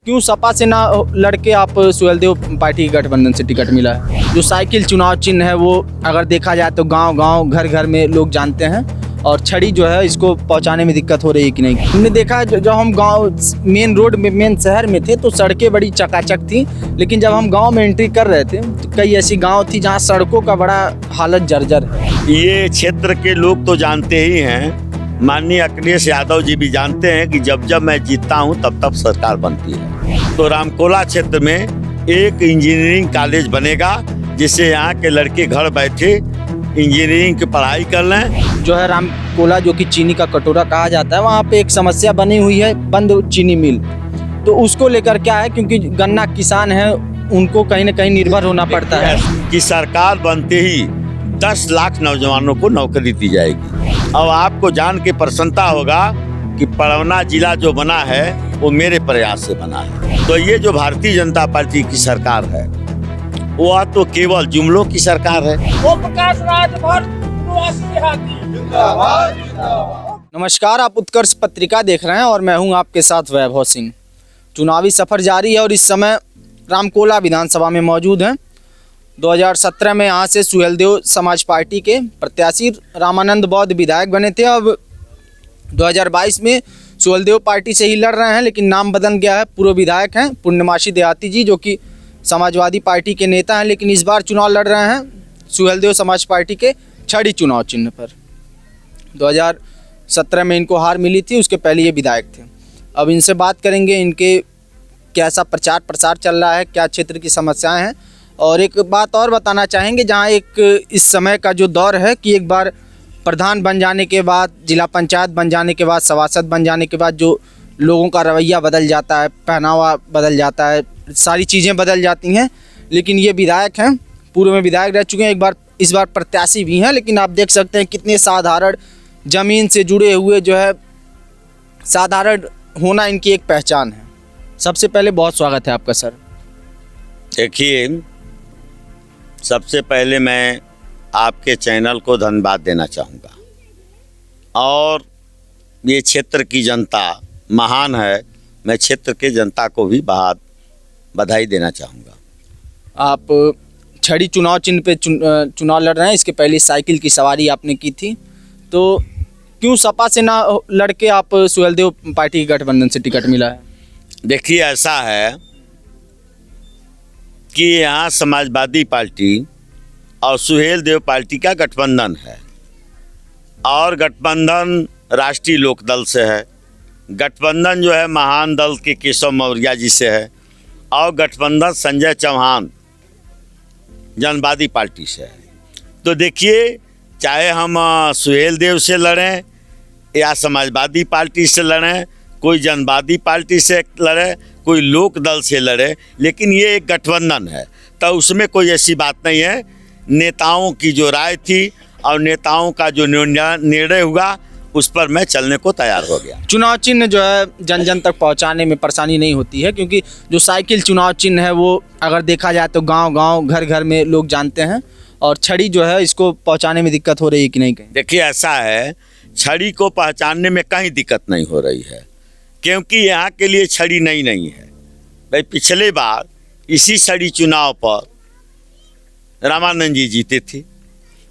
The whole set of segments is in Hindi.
क्यों सपा से ना लड़के आप सुहेलदेव पार्टी की गठबंधन से टिकट मिला है? जो साइकिल चुनाव चिन्ह है वो अगर देखा जाए तो गांव गांव घर घर में लोग जानते हैं, और छड़ी जो है इसको पहुंचाने में दिक्कत हो रही है कि नहीं? हमने देखा जब हम गांव मेन रोड में मेन शहर में थे तो सड़कें बड़ी चकाचक थी, लेकिन जब हम गांव में एंट्री कर रहे थे तो कई ऐसी गांव थी जहां सड़कों का बड़ा हालत जर्जर है। ये क्षेत्र के लोग तो जानते ही हैं, माननीय अखिलेश यादव जी भी जानते हैं कि जब जब मैं जीतता हूं तब तब सरकार बनती है। तो रामकोला क्षेत्र में एक इंजीनियरिंग कॉलेज बनेगा जिससे यहाँ के लड़के घर बैठे इंजीनियरिंग की पढ़ाई कर लें। जो है रामकोला, जो कि चीनी का कटोरा कहा जाता है, वहाँ पे एक समस्या बनी हुई है, बंद चीनी मिल। तो उसको लेकर क्या है, क्योंकि गन्ना किसान है, उनको कहीं ना कहीं निर्भर होना पड़ता है कि सरकार बनते ही 10 लाख नौजवानों को नौकरी दी जाएगी। अब आपको जान के प्रसन्नता होगा कि पड़वना जिला जो बना है वो मेरे प्रयास से बना है। तो ये जो भारतीय जनता पार्टी की सरकार है वह तो केवल जुमलों की सरकार है। नमस्कार, आप उत्कर्ष पत्रिका देख रहे हैं और मैं हूं आपके साथ वैभव सिंह। चुनावी सफर जारी है और इस समय रामकोला विधानसभा में मौजूद हैं। 2017 में यहाँ से सुहेलदेव समाज पार्टी के प्रत्याशी रामानंद बौद्ध विधायक बने थे। अब 2022 में सुहेलदेव पार्टी से ही लड़ रहे हैं, लेकिन नाम बदल गया है। पूर्व विधायक हैं पूर्णमासी देहाती जी, जो कि समाजवादी पार्टी के नेता हैं, लेकिन इस बार चुनाव लड़ रहे हैं सुहेलदेव समाज पार्टी के छड़ी चुनाव चिन्ह पर। 2017 में इनको हार मिली थी, उसके पहले ये विधायक थे। अब इनसे बात करेंगे, इनके कैसा प्रचार प्रसार चल रहा है, क्या क्षेत्र की समस्याएं हैं। और एक बात और बताना चाहेंगे, जहां एक इस समय का जो दौर है कि एक बार प्रधान बन जाने के बाद, जिला पंचायत बन जाने के बाद, सभासद बन जाने के बाद जो लोगों का रवैया बदल जाता है, पहनावा बदल जाता है, सारी चीज़ें बदल जाती हैं। लेकिन ये विधायक हैं, पूर्व में विधायक रह चुके हैं, इस बार प्रत्याशी भी हैं। लेकिन आप देख सकते हैं कितने साधारण, ज़मीन से जुड़े हुए, जो है साधारण होना इनकी एक पहचान है। सबसे पहले बहुत स्वागत है आपका सर। देखिए, सबसे पहले मैं आपके चैनल को धन्यवाद देना चाहूँगा। और ये क्षेत्र की जनता महान है, मैं क्षेत्र के जनता को भी बहुत बधाई देना चाहूँगा। आप छड़ी चुनाव चिन्ह पे चुनाव लड़ रहे हैं, इसके पहले साइकिल की सवारी आपने की थी, तो क्यों सपा से ना लड़के आप सुहेलदेव पार्टी की गठबंधन से टिकट मिला है? देखिए, ऐसा है कि यहाँ समाजवादी पार्टी और सुहेलदेव पार्टी का गठबंधन है, और गठबंधन राष्ट्रीय लोकदल से है। गठबंधन जो है महान दल के केशव मौर्य जी से है, और गठबंधन संजय चौहान जनवादी पार्टी से है। तो देखिए, चाहे हम सुहेलदेव से लड़ें या समाजवादी पार्टी से लड़ें, कोई जनवादी पार्टी से लड़े, कोई लोक दल से लड़े, लेकिन ये एक गठबंधन है, तो उसमें कोई ऐसी बात नहीं है। नेताओं की जो राय थी और नेताओं का जो निर्णय हुआ उस पर मैं चलने को तैयार हो गया। चुनाव चिन्ह जो है जन जन तक पहुंचाने में परेशानी नहीं होती है, क्योंकि जो साइकिल चुनाव चिन्ह है वो अगर देखा जाए तो गांव गांव घर घर में लोग जानते हैं, और छड़ी जो है इसको पहुंचाने में दिक्कत हो रही है कि नहीं कहीं? देखिए, ऐसा है, छड़ी को पहचानने में कहीं दिक्कत नहीं हो रही है, क्योंकि यहाँ के लिए छड़ी नहीं है भाई। पिछले बार इसी छड़ी चुनाव पर रामानंद जी जीते थे,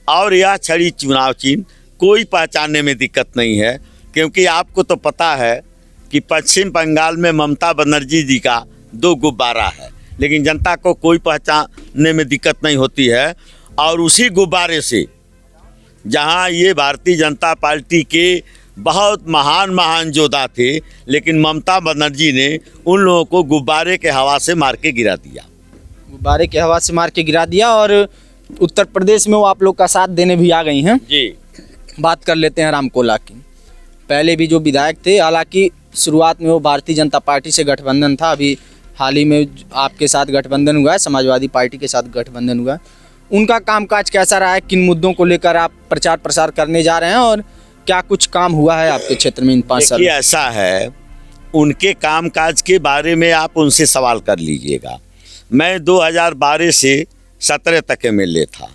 और यह छड़ी चुनाव चिन्ह कोई पहचानने में दिक्कत नहीं है, क्योंकि आपको तो पता है कि पश्चिम बंगाल में ममता बनर्जी जी का 2 गुब्बारा है, लेकिन जनता को कोई पहचानने में दिक्कत नहीं होती है। और उसी गुब्बारे से जहां ये भारतीय जनता पार्टी के बहुत महान योद्धा थे, लेकिन ममता बनर्जी ने उन लोगों को गुब्बारे के हवा से मार के गिरा दिया। गुब्बारे के हवा से मार के गिरा दिया, और उत्तर प्रदेश में वो आप लोग का साथ देने भी आ गई हैं जी। बात कर लेते हैं रामकोला की। पहले भी जो विधायक थे, हालांकि शुरुआत में वो भारतीय जनता पार्टी से गठबंधन था, अभी हाल ही में आपके साथ गठबंधन हुआ है, समाजवादी पार्टी के साथ गठबंधन हुआ है। उनका कामकाज कैसा रहा है? किन मुद्दों को लेकर आप प्रचार प्रसार करने जा रहे हैं, और क्या कुछ काम हुआ है आपके क्षेत्र में इन 5 साल? ऐसा है, उनके कामकाज के बारे में आप उनसे सवाल कर लीजिएगा। मैं 2012 से 17 तक MLA था,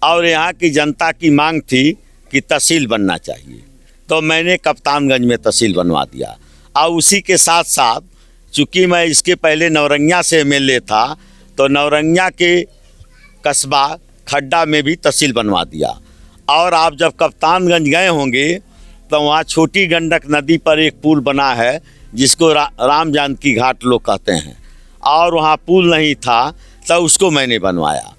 और यहाँ की जनता की मांग थी कि तहसील बनना चाहिए, तो मैंने कप्तानगंज में तहसील बनवा दिया। और उसी के साथ साथ चूँकि मैं इसके पहले नवरंगिया से एमएलए था, तो नवरंगिया के कस्बा खड्डा में भी तहसील बनवा दिया। और आप जब कप्तानगंज गए होंगे तो वहाँ छोटी गंडक नदी पर एक पुल बना है जिसको राम जानकी घाट लोग कहते हैं, और वहाँ पुल नहीं था तो उसको मैंने बनवाया।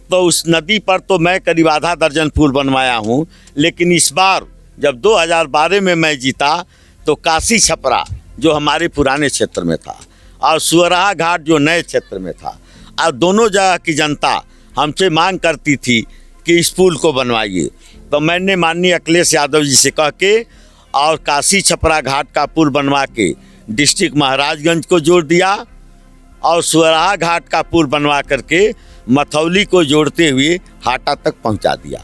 तो उस नदी पर तो मैं करीब आधा दर्जन पुल बनवाया हूँ। लेकिन इस बार जब 2012 में मैं जीता तो काशी छपरा जो हमारे पुराने क्षेत्र में था और सुअराहा घाट जो नए क्षेत्र में था, और दोनों जगह की जनता हमसे मांग करती थी कि इस पुल को बनवाइए। तो मैंने माननीय अखिलेश यादव जी से कह के और काशी छपरा घाट का पुल बनवा के डिस्ट्रिक्ट महाराजगंज को जोड़ दिया, और सुअराहा घाट का पुल बनवा करके मथौली को जोड़ते हुए हाटा तक पहुंचा दिया।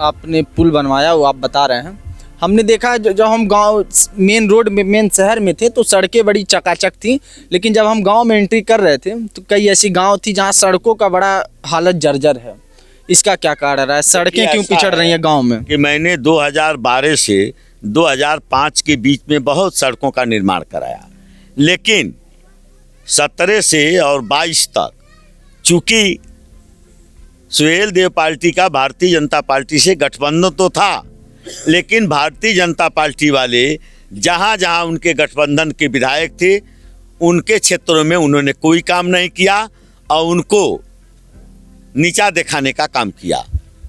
आपने पुल बनवाया वो आप बता रहे हैं। हमने देखा जब हम गांव मेन रोड में मेन शहर में थे तो सड़कें बड़ी चकाचक थी, लेकिन जब हम गांव में एंट्री कर रहे थे तो कई ऐसी गांव थी जहां सड़कों का बड़ा हालत जर्जर है। इसका क्या कारण है? सड़कें क्यों पिछड़ रही हैं गांव में? कि मैंने 2012 से 2005 के बीच में बहुत सड़कों का निर्माण कराया, लेकिन 17 से और 22 तक चूँकि सुहेल देव पार्टी का भारतीय जनता पार्टी से गठबंधन तो था, लेकिन भारतीय जनता पार्टी वाले जहाँ जहाँ उनके गठबंधन के विधायक थे उनके क्षेत्रों में उन्होंने कोई काम नहीं किया और उनको नीचा दिखाने का काम किया।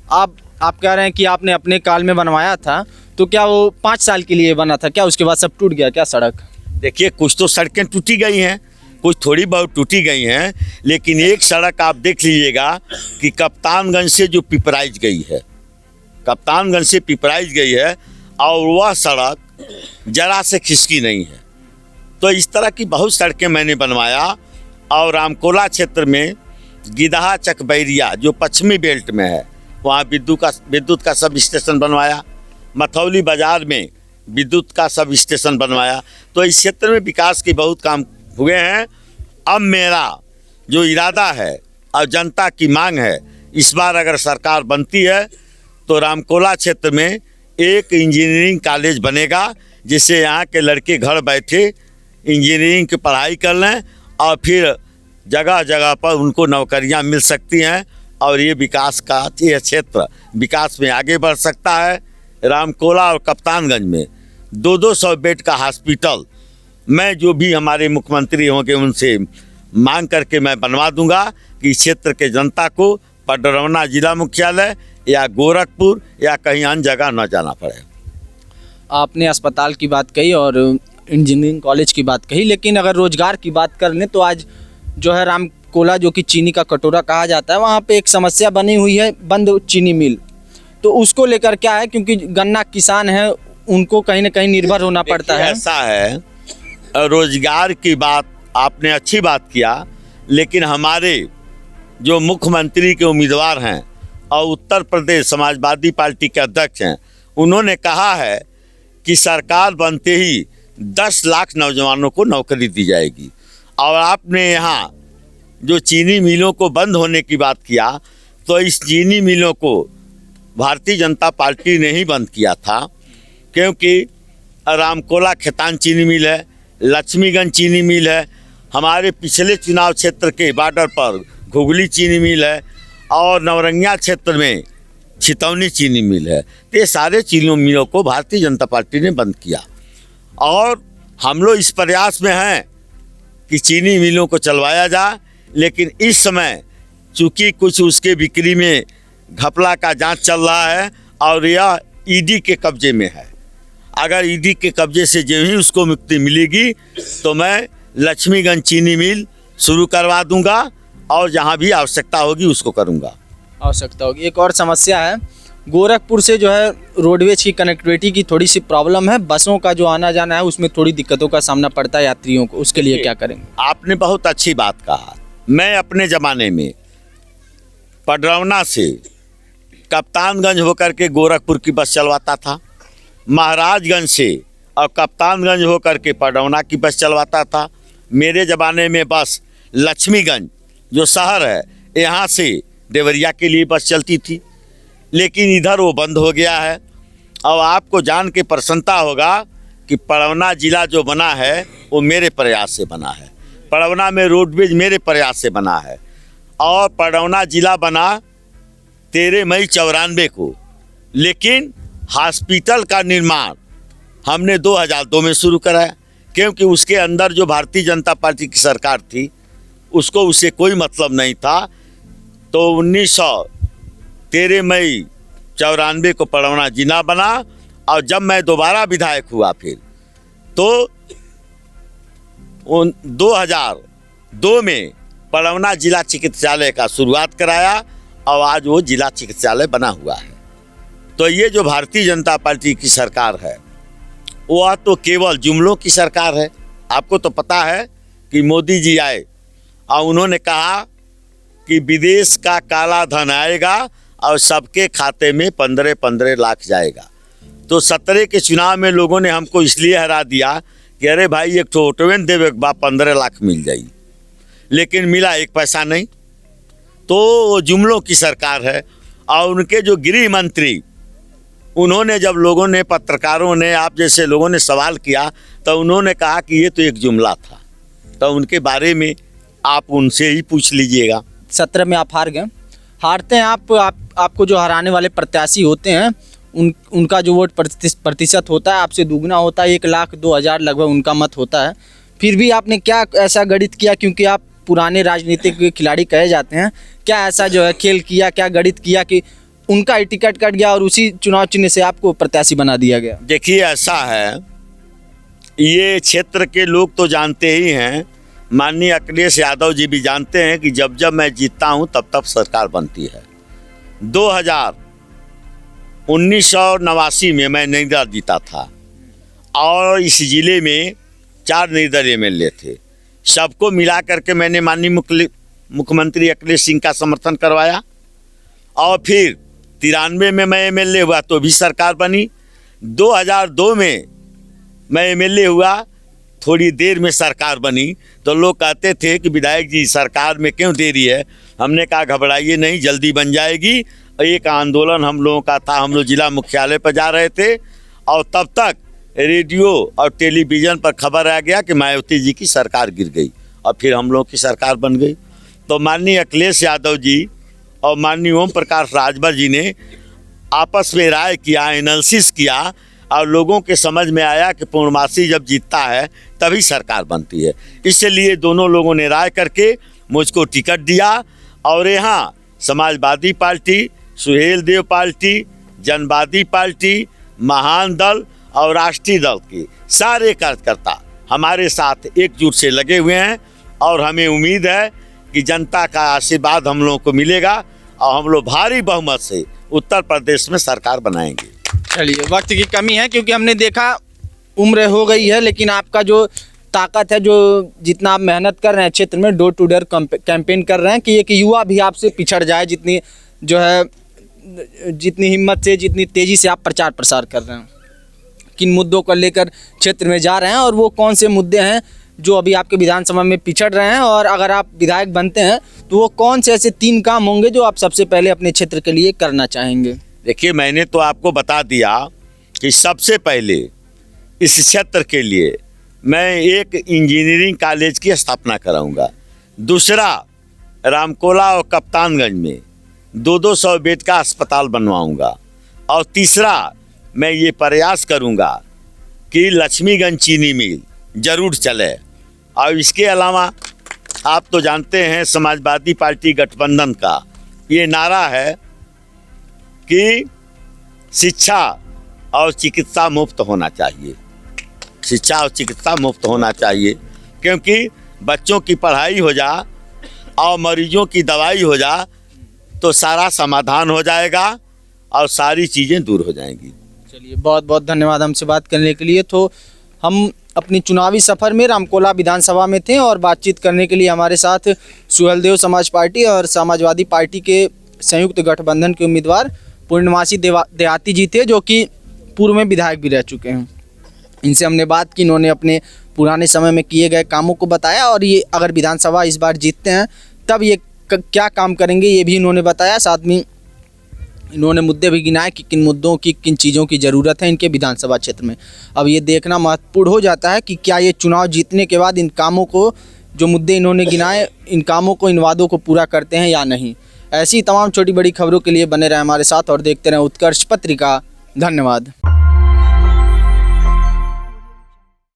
आप कह रहे हैं कि आपने अपने काल में बनवाया था, तो क्या वो 5 साल के लिए बना था क्या? उसके बाद सब टूट गया क्या सड़क? देखिए, कुछ तो सड़कें टूटी गई हैं, कुछ थोड़ी बहुत टूटी गई हैं, लेकिन एक सड़क आप देख लीजिएगा कि कप्तानगंज से जो पिपराइज गई है, कप्तानगंज से पिपराइज गई है, और वह सड़क जरा से खिसकी नहीं है। तो इस तरह की बहुत सड़कें मैंने बनवाया। और रामकोला क्षेत्र में गिदहा चकबैरिया जो पश्चिमी बेल्ट में है वहाँ विद्युत का सब स्टेशन बनवाया। मथौली बाज़ार में विद्युत का सब स्टेशन बनवाया। तो इस क्षेत्र में विकास के बहुत काम हुए हैं। अब मेरा जो इरादा है और जनता की मांग है, इस बार अगर सरकार बनती है तो रामकोला क्षेत्र में एक इंजीनियरिंग कॉलेज बनेगा, जिससे यहाँ के लड़के घर बैठे इंजीनियरिंग की पढ़ाई कर लें और फिर जगह जगह पर उनको नौकरियाँ मिल सकती हैं, और ये विकास का ये क्षेत्र विकास में आगे बढ़ सकता है। रामकोला और कप्तानगंज में 200 बेड का हॉस्पिटल मैं जो भी हमारे मुख्यमंत्री होंगे उनसे मांग करके मैं बनवा दूंगा कि इस क्षेत्र के जनता को पडरौना जिला मुख्यालय या गोरखपुर या कहीं अन्य जगह न जाना पड़े। आपने अस्पताल की बात कही और इंजीनियरिंग कॉलेज की बात कही, लेकिन अगर रोजगार की बात कर लें तो आज जो है रामकोला जो कि चीनी का कटोरा कहा जाता है, वहाँ पे एक समस्या बनी हुई है, बंद चीनी मिल। तो उसको लेकर क्या है, क्योंकि गन्ना किसान है उनको कहीं ना कहीं निर्भर होना पड़ता है। ऐसा है, रोजगार की बात आपने अच्छी बात किया, लेकिन हमारे जो मुख्यमंत्री के उम्मीदवार हैं और उत्तर प्रदेश समाजवादी पार्टी के अध्यक्ष हैं, उन्होंने कहा है कि सरकार बनते ही 10 लाख नौजवानों को नौकरी दी जाएगी। और आपने यहाँ जो चीनी मिलों को बंद होने की बात किया, तो इस चीनी मिलों को भारतीय जनता पार्टी ने ही बंद किया था, क्योंकि रामकोला खेतान चीनी मिल है, लक्ष्मीगंज चीनी मिल है, हमारे पिछले चुनाव क्षेत्र के बॉर्डर पर घुगली चीनी मिल है, और नवरंगिया क्षेत्र में छितौनी चीनी मिल है। तो ये सारे चीनी मिलों को भारतीय जनता पार्टी ने बंद किया, और हम लोग इस प्रयास में हैं कि चीनी मिलों को चलवाया जाए। लेकिन इस समय चूँकि कुछ उसके बिक्री में घपला का जांच चल रहा है और यह ईडी के कब्जे में है। अगर ईडी के कब्जे से जो ही उसको मुक्ति मिलेगी तो मैं लक्ष्मीगंज चीनी मिल शुरू करवा दूंगा, और जहां भी आवश्यकता होगी उसको करूंगा। आवश्यकता होगी। एक और समस्या है, गोरखपुर से जो है रोडवेज की कनेक्टिविटी की थोड़ी सी प्रॉब्लम है, बसों का जो आना जाना है उसमें थोड़ी दिक्कतों का सामना पड़ता है यात्रियों को, उसके लिए क्या करेंगे? आपने बहुत अच्छी बात कहा। मैं अपने ज़माने में पडरौना से कप्तानगंज होकर के गोरखपुर की बस चलवाता था, महाराजगंज से और कप्तानगंज होकर के पडरौना की बस चलवाता था। मेरे ज़माने में बस लक्ष्मीगंज जो शहर है यहाँ से देवरिया के लिए बस चलती थी, लेकिन इधर वो बंद हो गया है। अब आपको जान के प्रसन्नता होगा कि पडरौना जिला जो बना है वो मेरे प्रयास से बना है। पड़ौना में रोडवेज मेरे प्रयास से बना है और पड़ौना जिला बना 13 मई 94 को, लेकिन हॉस्पिटल का निर्माण हमने 2002 में शुरू कराया, क्योंकि उसके अंदर जो भारतीय जनता पार्टी की सरकार थी उसको उससे कोई मतलब नहीं था। तो 13 मई 94 को पड़ौना जिला बना और जब मैं दोबारा विधायक हुआ फिर तो 2002 में पड़ौना जिला चिकित्सालय का शुरुआत कराया और आज वो जिला चिकित्सालय बना हुआ है। तो ये जो भारतीय जनता पार्टी की सरकार है वह तो केवल जुमलों की सरकार है। आपको तो पता है कि मोदी जी आए और उन्होंने कहा कि विदेश का काला धन आएगा और सबके खाते में 15-15 लाख जाएगा। तो 17 के चुनाव में लोगों ने हमको इसलिए हरा दिया कि अरे भाई एक तो ऑटोवेन देवे के बाद 15 लाख मिल जाएगी, लेकिन मिला 1 पैसा नहीं। तो वो जुमलों की सरकार है। और उनके जो गृह मंत्री, उन्होंने जब लोगों ने, पत्रकारों ने, आप जैसे लोगों ने सवाल किया तो उन्होंने कहा कि ये तो एक जुमला था। तो उनके बारे में आप उनसे ही पूछ लीजिएगा। 17 में आप हार गए, हारते हैं आपको जो हराने वाले प्रत्याशी होते हैं उनका जो वोट प्रतिशत होता है आपसे दुगना होता है, 1,02,000 लगभग उनका मत होता है। फिर भी आपने क्या ऐसा गणित किया, क्योंकि आप पुराने राजनीतिक खिलाड़ी कहे जाते हैं, क्या ऐसा जो है खेल किया, क्या गणित किया कि उनका ही टिकट कट गया और उसी चुनाव चिन्ह से आपको प्रत्याशी बना दिया गया? देखिए ऐसा है, ये क्षेत्र के लोग तो जानते ही हैं, माननीय अखिलेश यादव जी भी जानते हैं कि जब जब मैं जीतता हूं तब तब सरकार बनती है। 1989 में मैं निर्दल जीता था और इस ज़िले में 4 निर्दलीय एमएलए थे। सबको मिला करके मैंने माननीय मुख्यमंत्री अखिलेश सिंह का समर्थन करवाया और फिर 93 में मैं एमएलए हुआ तो भी सरकार बनी। 2002 में मैं एमएलए हुआ, थोड़ी देर में सरकार बनी। तो लोग कहते थे कि विधायक जी सरकार में क्यों देरी है। हमने कहा घबराइए नहीं, जल्दी बन जाएगी। एक आंदोलन हम लोगों का था, हम लोग जिला मुख्यालय पर जा रहे थे और तब तक रेडियो और टेलीविज़न पर खबर आ गया कि मायावती जी की सरकार गिर गई और फिर हम लोगों की सरकार बन गई। तो माननीय अखिलेश यादव जी और माननीय ओम प्रकाश राजभर जी ने आपस में राय किया, एनालिसिस किया और लोगों के समझ में आया कि पूर्णमासी जब जीतता है तभी सरकार बनती है। इसलिए दोनों लोगों ने राय करके मुझको टिकट दिया और यहाँ समाजवादी पार्टी, सुहेल देव पार्टी, जनवादी पार्टी, महान दल और राष्ट्रीय दल के सारे कार्यकर्ता हमारे साथ एकजुट से लगे हुए हैं और हमें उम्मीद है कि जनता का आशीर्वाद हम लोगों को मिलेगा और हम लोग भारी बहुमत से उत्तर प्रदेश में सरकार बनाएंगे। चलिए, वक्त की कमी है क्योंकि हमने देखा उम्र हो गई है, लेकिन आपका जो ताकत है, जो जितना आप मेहनत कर रहे हैं क्षेत्र में, डोर टू डोर कैंपेन कर रहे हैं कि एक युवा भी आपसे पिछड़ जाए, जितनी जो है जितनी हिम्मत से, जितनी तेज़ी से आप प्रचार प्रसार कर रहे हैं, किन मुद्दों को लेकर क्षेत्र में जा रहे हैं और वो कौन से मुद्दे हैं जो अभी आपके विधानसभा में पिछड़ रहे हैं, और अगर आप विधायक बनते हैं तो वो कौन से ऐसे 3 काम होंगे जो आप सबसे पहले अपने क्षेत्र के लिए करना चाहेंगे? देखिए, मैंने तो आपको बता दिया कि सबसे पहले इस क्षेत्र के लिए मैं एक इंजीनियरिंग कॉलेज की स्थापना कराऊंगा। दूसरा, रामकोला और कप्तानगंज में 200 बेड का अस्पताल बनवाऊंगा। और तीसरा, मैं ये प्रयास करूंगा कि लक्ष्मीगंज चीनी मिल जरूर चले। और इसके अलावा आप तो जानते हैं समाजवादी पार्टी गठबंधन का ये नारा है कि शिक्षा और चिकित्सा मुफ्त होना चाहिए। शिक्षा और चिकित्सा मुफ्त होना चाहिए, क्योंकि बच्चों की पढ़ाई हो जा और मरीजों की दवाई हो जा तो सारा समाधान हो जाएगा और सारी चीज़ें दूर हो जाएंगी। चलिए, बहुत बहुत धन्यवाद हमसे बात करने के लिए। तो हम अपनी चुनावी सफ़र में रामकोला विधानसभा में थे और बातचीत करने के लिए हमारे साथ सुहेलदेव समाज पार्टी और समाजवादी पार्टी के संयुक्त गठबंधन के उम्मीदवार पूर्णमासी देहाती जी थे, जो कि पूर्व में विधायक भी रह चुके हैं। इनसे हमने बात की, इन्होंने अपने पुराने समय में किए गए कामों को बताया और ये अगर विधानसभा इस बार जीतते हैं तब ये क्या काम करेंगे ये भी इन्होंने बताया। साथ में इन्होंने मुद्दे भी गिनाए कि किन मुद्दों की, किन चीज़ों की ज़रूरत है इनके विधानसभा क्षेत्र में। अब ये देखना महत्वपूर्ण हो जाता है कि क्या ये चुनाव जीतने के बाद इन कामों को जो मुद्दे इन्होंने गिनाए, इन कामों को, इन वादों को पूरा करते हैं या नहीं। ऐसी तमाम छोटी बड़ी खबरों के लिए बने रहें हमारे साथ और देखते रहें उत्कर्ष पत्रिका। धन्यवाद।